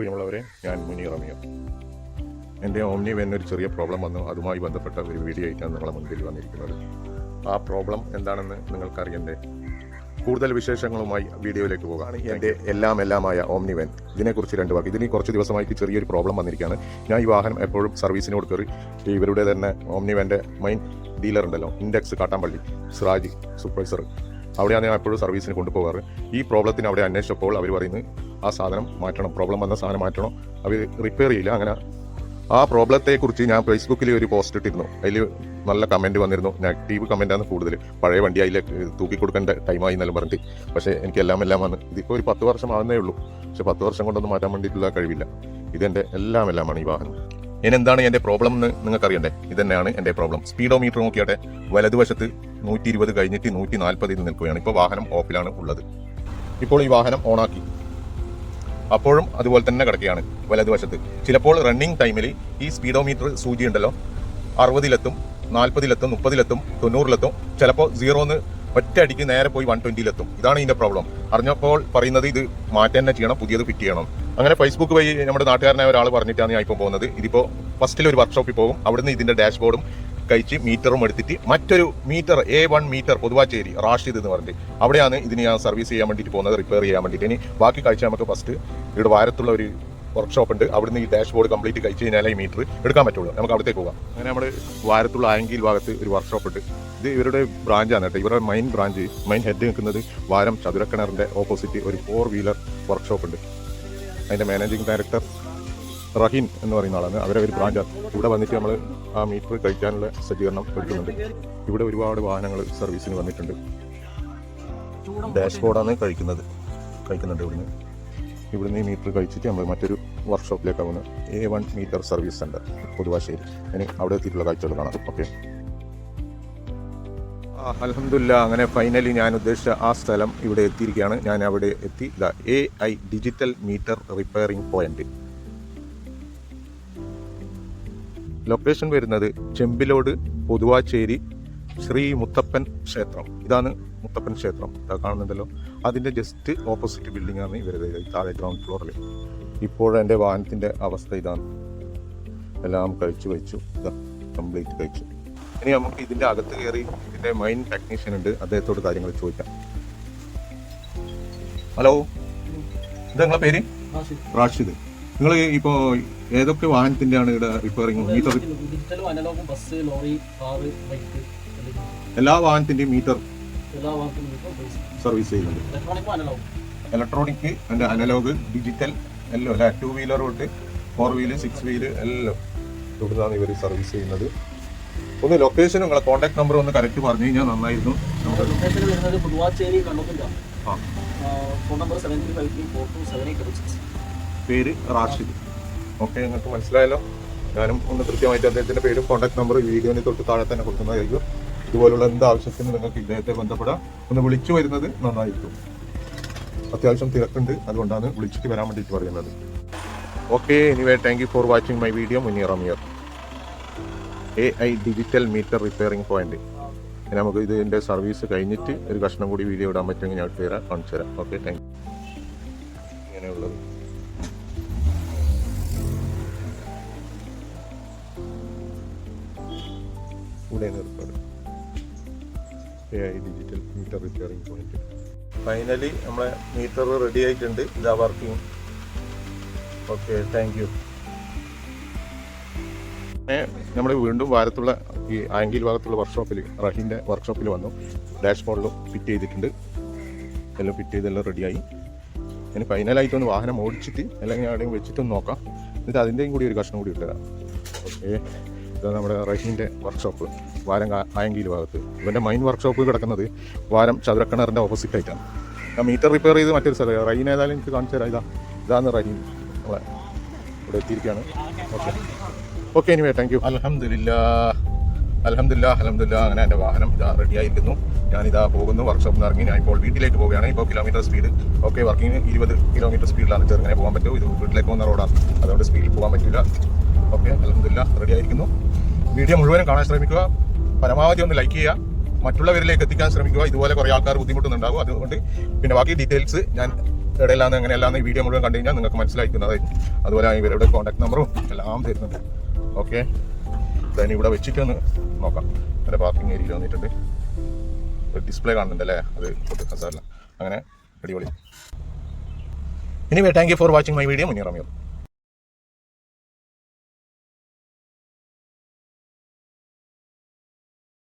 പ്രിയമുള്ളവരെ, ഞാൻ മുനീർ അമീർ. എൻ്റെ ഓംനി വാനിന് ഒരു ചെറിയ പ്രോബ്ലം വന്നു. അതുമായി ബന്ധപ്പെട്ട ഒരു വീഡിയോ ആയിട്ടാണ് നിങ്ങളെ മുൻപിൽ വന്നിരിക്കുന്നത്. ആ പ്രോബ്ലം എന്താണെന്ന് നിങ്ങൾക്കറിയണ്ടേ? കൂടുതൽ വിശേഷങ്ങളുമായി വീഡിയോയിലേക്ക് പോകാം. എൻ്റെ എല്ലാമായ ഓംനി വാൻ, ഇതിനെക്കുറിച്ച് രണ്ട് വാക്ക്. ഇതിന് കുറച്ച് ദിവസമായിട്ട് ചെറിയൊരു പ്രോബ്ലം വന്നിരിക്കുകയാണ്. ഞാൻ ഈ വാഹനം എപ്പോഴും സർവീസിന് കൊടുക്കറി ഇവരുടെ തന്നെ ഓംനി വാൻ്റെ മെയിൻ ഡീലർ ഉണ്ടല്ലോ, ഇൻഡെക്സ് കാട്ടാമ്പള്ളി സിറാജ് സൂപ്പർവൈസർ, അവിടെയാണ് ഞാൻ എപ്പോഴും സർവീസിന് കൊണ്ടുപോകാറ്. ഈ പ്രോബ്ലത്തിന് അവിടെ അന്വേഷിച്ചപ്പോൾ അവർ പറയുന്നത് ആ സാധനം മാറ്റണം, പ്രോബ്ലം വന്ന സാധനം മാറ്റണം, അവർ റിപ്പയർ ചെയ്യില്ല. അങ്ങനെ ആ പ്രോബ്ലത്തെക്കുറിച്ച് ഞാൻ ഫേസ്ബുക്കിൽ ഒരു പോസ്റ്റ് ഇട്ടിരുന്നു. അതിൽ നല്ല കമൻറ്റ് വന്നിരുന്നു. നെഗറ്റീവ് കമൻറ്റാണ് കൂടുതൽ. പഴയ വണ്ടി അതിൽ തൂക്കി കൊടുക്കേണ്ട ടൈമായി എന്നെല്ലാം പറഞ്ഞിട്ട്. പക്ഷേ എനിക്ക് എല്ലാം വന്ന് ഇതിപ്പോൾ ഒരു 10 വർഷം ആവുന്നേ ഉള്ളൂ. പക്ഷേ 10 വർഷം കൊണ്ടൊന്നും മാറ്റാൻ വേണ്ടിയിട്ടുള്ള കഴിവില്ല. ഇതെൻ്റെ എല്ലാമാണ് ഈ വാഹനം. ഇനെന്താണ് എൻ്റെ പ്രോബ്ലം എന്ന് നിങ്ങൾക്കറിയണ്ടേ? ഇതന്നെയാണ് എൻ്റെ പ്രോബ്ലം. സ്പീഡോമീറ്റർ നോക്കിയാട്ടെ, വലതുവശത്ത് 120 കഴിഞ്ഞിട്ട് 140 നിൽക്കുകയാണ്. ഇപ്പോൾ വാഹനം ഓഫിലാണ് ഉള്ളത്. ഇപ്പോൾ ഈ വാഹനം ഓണാക്കി, അപ്പോഴും അതുപോലെ തന്നെ കിടക്കുകയാണ് വലതുവശത്ത്. ചിലപ്പോൾ റണ്ണിങ് ടൈമിൽ ഈ സ്പീഡോമീറ്റർ സൂചി ഉണ്ടല്ലോ 60-ലെത്തും, 40-ലെത്തും, 30-ലെത്തും, 90-ലെത്തും. ചിലപ്പോൾ 0 ഒറ്റ അടിക്ക് നേരെ പോയി 120-ലെത്തും. ഇതാണ് ഇതിൻ്റെ പ്രോബ്ലം. അറിഞ്ഞപ്പോൾ പറയുന്നത് ഇത് മാറ്റം തന്നെ ചെയ്യണം, പുതിയത് ഫിറ്റ് ചെയ്യണം. അങ്ങനെ ഫേസ്ബുക്ക് വഴി നമ്മുടെ നാട്ടുകാരനായ ഒരാൾ പറഞ്ഞിട്ടാണ് ഞാൻ ഇപ്പോൾ പോകുന്നത്. ഇതിപ്പോൾ ഫസ്റ്റിൽ ഒരു വർക്ക്ഷോപ്പിൽ പോകും. അവിടുന്ന് ഇതിൻ്റെ ഡാഷ്ബോർഡും കഴിച്ച് മീറ്ററും എടുത്തിട്ട് മറ്റൊരു metre A1 metre Pothuvachery Rashid എന്ന് പറഞ്ഞിട്ട് അവിടെയാണ് ഇതിന് ഞാൻ സർവീസ് ചെയ്യാൻ വേണ്ടിയിട്ട് പോകുന്നത്, റിപ്പയർ ചെയ്യാൻ വേണ്ടിയിട്ട്. ഇനി ബാക്കി കഴിച്ചാൽ നമുക്ക് ഫസ്റ്റ് ഇവിടെ വാരത്തുള്ള ഒരു വർക്ക്ഷോപ്പ് ഉണ്ട്. അവിടുന്ന് ഈ ഡാഷ്ബോർഡ് കംപ്ലീറ്റ് കഴിച്ച് കഴിഞ്ഞാലേ ഈ മീറ്റർ എടുക്കാൻ പറ്റുള്ളൂ. നമുക്ക് അവിടത്തേക്ക് പോകാം. അങ്ങനെ നമ്മൾ വാരത്തുള്ള ആയെങ്കിൽ ഭാഗത്ത് ഒരു വർക്ക്ഷോപ്പ് ഉണ്ട്. ഇത് ഇവരുടെ ബ്രാഞ്ചാണ് കേട്ടോ. ഇവരുടെ മെയിൻ ബ്രാഞ്ച്, മെയിൻ ഹെഡ് നിൽക്കുന്നത് വാരം ചതുരക്കിണറിൻ്റെ ഓപ്പോസിറ്റ് ഒരു 4 വീലർ വർക്ക്ഷോപ്പ് ഉണ്ട്. അതിൻ്റെ മാനേജിങ് ഡയറക്ടർ റഹീൻ എന്ന് പറയുന്ന ആളാണ്. അവരെ ഒരു ബ്രാഞ്ചാണ്. ഇവിടെ വന്നിട്ട് നമ്മൾ ആ മീറ്റർ കഴിക്കാനുള്ള സജ്ജീകരണം എടുക്കുന്നുണ്ട്. ഇവിടെ ഒരുപാട് വാഹനങ്ങൾ സർവീസിന് വന്നിട്ടുണ്ട്. ഡാഷ്ബോർഡാണ് കഴിക്കുന്നുണ്ട്. ഇവിടുന്ന് ഈ മീറ്റർ കഴിച്ചിട്ട് നമ്മൾ മറ്റൊരു വർക്ക്ഷോപ്പിലേക്ക് പോകുന്നത് A1 മീറ്റർ സർവീസ് സെൻറ്റർ പൊതുവാശ്ശേരി. ഇനി അവിടെ എത്തിയിട്ടുള്ള കാഴ്ചകൾ കാണാം. ഓക്കെ, അൽഹംദുലില്ലാ, അങ്ങനെ ഫൈനലി ഞാൻ ഉദ്ദേശിച്ച ആ സ്ഥലം ഇവിടെ എത്തിയിരിക്കുകയാണ്. ഞാൻ അവിടെ എത്തി. AI digital meter repairing point. Location വരുന്നത് ചെമ്പിലോട്, പൊതുവാച്ചേരി, ശ്രീ മുത്തപ്പൻ ക്ഷേത്രം. ഇതാണ് മുത്തപ്പൻ ക്ഷേത്രം, കാണുന്നുണ്ടല്ലോ. അതിൻ്റെ ജസ്റ്റ് ഓപ്പോസിറ്റ് ബിൽഡിംഗ് ആണ് ഇവരുടെ താഴെ ഗ്രൗണ്ട് ഫ്ലോറിൽ. ഇപ്പോഴെൻ്റെ വാഹനത്തിൻ്റെ അവസ്ഥ ഇതാണ്. എല്ലാം കഴിച്ചു, ഇതാ കംപ്ലീറ്റ് കഴിച്ചു. ഇനി നമുക്ക് ഇതിൻ്റെ അകത്ത് കയറി ഇതിൻ്റെ മെയിൻ ടെക്നീഷ്യൻ ഉണ്ട്, അദ്ദേഹത്തോട് കാര്യങ്ങൾ ചോദിക്കാം. ഹലോ, എന്താ നിങ്ങളെ പേര്? റാഷിദ്. നിങ്ങൾ ഇപ്പോൾ ഏതൊക്കെ വാഹനത്തിൻ്റെയാണ് ഇവിടെ റിപ്പയറിംഗ് മീറ്റർ? എല്ലാ വാഹനത്തിൻ്റെയും മീറ്റർ സർവീസ് ചെയ്യുന്നുണ്ട്. ഇലക്ട്രോണിക് അതിൻ്റെ അനലോഗ്, ഡിജിറ്റൽ എല്ലാം അല്ലേ? 2 വീലർ തൊട്ട് 4 വീല് 6 വീല് എല്ലാം ഇവിടുന്നാണ് ഇവർ സർവീസ് ചെയ്യുന്നത്. ഒന്ന് ലൊക്കേഷൻ നിങ്ങളെ കോൺടാക്ട് നമ്പർ ഒന്ന് കറക്റ്റ് പറഞ്ഞു കഴിഞ്ഞാൽ നന്നായിരുന്നു. പേര് റാഷിദ്. ഓക്കെ, നിങ്ങൾക്ക് മനസ്സിലായല്ലോ. ഞാനും ഒന്ന് കൃത്യമായിട്ട് അദ്ദേഹത്തിൻ്റെ പേരും കോൺടാക്ട് നമ്പർ വീഡിയോന് തൊട്ട് താഴെ തന്നെ കൊടുക്കുന്നതായിരിക്കും. ഇതുപോലുള്ള എന്ത് ആവശ്യത്തിന് നിങ്ങൾക്ക് ഇദ്ദേഹത്തെ ബന്ധപ്പെടാം. ഒന്ന് വിളിച്ചു വരുന്നത് നന്നായിരിക്കും. അത്യാവശ്യം തിരക്കുണ്ട്, അതുകൊണ്ടാണ് വിളിച്ചിട്ട് വരാൻ വേണ്ടിയിട്ട് പറയുന്നത്. Okay, anyway thank you for watching my video. Muneer Ameer, AI digital meter repairing point. നമുക്ക് ഇതിൻ്റെ സർവീസ് കഴിഞ്ഞിട്ട് ഒരു കഷ്ണം കൂടി വീഡിയോ ഇടാൻ പറ്റുമെങ്കിൽ ഞാൻ കാണിച്ചു തരാം. Okay, thank you. ഇങ്ങനെയുള്ളത് ഇവിടെ നിർത്താറ് AI digital meter repairing point. Finally നമ്മളെ മീറ്റർ റെഡി ആയിട്ടുണ്ട്. ഇതാ വർക്കിംഗ്. Okay, thank you. നമ്മൾ വീണ്ടും വാരത്തുള്ള ഈ ആംഗിൽ ഭാഗത്തുള്ള വർക്ക്ഷോപ്പിൽ, റഹീൻ്റെ വർക്ക്ഷോപ്പിൽ വന്നു. ഡാഷ്ബോർഡിലും ഫിറ്റ് ചെയ്തിട്ടുണ്ട്. എല്ലാം ഫിറ്റ് ചെയ്തെല്ലാം റെഡിയായി. ഇനി ഫൈനലായിട്ടൊന്ന് വാഹനം ഓടിച്ചിട്ട് അല്ലെങ്കിൽ എവിടെയും വെച്ചിട്ടൊന്ന് നോക്കാം. എന്നിട്ട് അതിൻ്റെയും കൂടി ഒരു കഷ്ണം കൂടി ഇട്ടുതരാം. ഓക്കെ, ഇതാണ് നമ്മുടെ റഹീൻ്റെ വർക്ക്ഷോപ്പ്, വാരം ആംഗിൽ ഭാഗത്ത്. ഇവൻ്റെ മെയിൻ വർക്ക്ഷോപ്പ് കിടക്കുന്നത് വാരം ചതുരക്കിണറിൻ്റെ ഓപ്പോസിറ്റ് ആയിട്ടാണ്. ഞാൻ മീറ്റർ റിപ്പയർ ചെയ്ത് മറ്റൊരു സ്ഥലം റഹീൻ ഏതായാലും എനിക്ക് കാണിച്ചു തരാം. ഇതാണ് റഹീൻ. നമ്മളെ ഇവിടെ എത്തിയിരിക്കുകയാണ്. Okay, anyway thank U. അൽഹംദുലില്ലാ. അങ്ങനെ എൻ്റെ വാഹനം ഇതാ റെഡി ആയിരിക്കുന്നു. ഞാനിതാ പോകുന്നു, വർക്ക്ഷോപ്പിൽ നിന്ന് ഇറങ്ങി. ഞാൻ ഇപ്പോൾ വീട്ടിലേക്ക് പോവുകയാണ്. ഇപ്പോൾ kilometre speed okay, working 20 kilometre സ്പീഡിലാണ്. ചെറുങ്ങനെ പോകാൻ പറ്റും. ഇത് വീട്ടിലേക്ക് പോകുന്ന റോഡാണ്, അതുകൊണ്ട് സ്പീഡിൽ പോകാൻ പറ്റില്ല. ഓക്കെ, അൽഹംദുലില്ലാ റെഡി ആയിരിക്കുന്നു. വീഡിയോ മുഴുവനും കാണാൻ ശ്രമിക്കുക. പരമാവധി ഒന്ന് ലൈക്ക് ചെയ്യുക. മറ്റുള്ളവരിലേക്ക് എത്തിക്കാൻ ശ്രമിക്കുക. ഇതുപോലെ കുറേ ആൾക്കാർ ബുദ്ധിമുട്ടുന്നുണ്ടാകും. അതുകൊണ്ട് പിന്നെ ബാക്കി ഡീറ്റെയിൽസ് ഞാൻ എവിടെയെല്ലാം എങ്ങനെയെല്ലാം ഈ വീഡിയോ മുഴുവൻ കണ്ടു കഴിഞ്ഞാൽ നിങ്ങൾക്ക് മനസ്സിലാക്കുന്നതായിരിക്കും. അതുപോലെ ഇവരുടെ കോൺടാക്ട് നമ്പറും എല്ലാം തരുന്നുണ്ട്. ഓക്കെ, അതിന് ഇവിടെ വെച്ചിട്ടൊന്ന് നോക്കാം. എൻ്റെ പാർക്കിംഗ് ഏരിയയിൽ വന്നിട്ടുണ്ട്. ഒരു ഡിസ്പ്ലേ കാണുന്നുണ്ട് അല്ലേ, അത് സാറില്ല. അങ്ങനെ അടിപൊളി. Anyway, thank you for watching my video. Munir റമിയോ.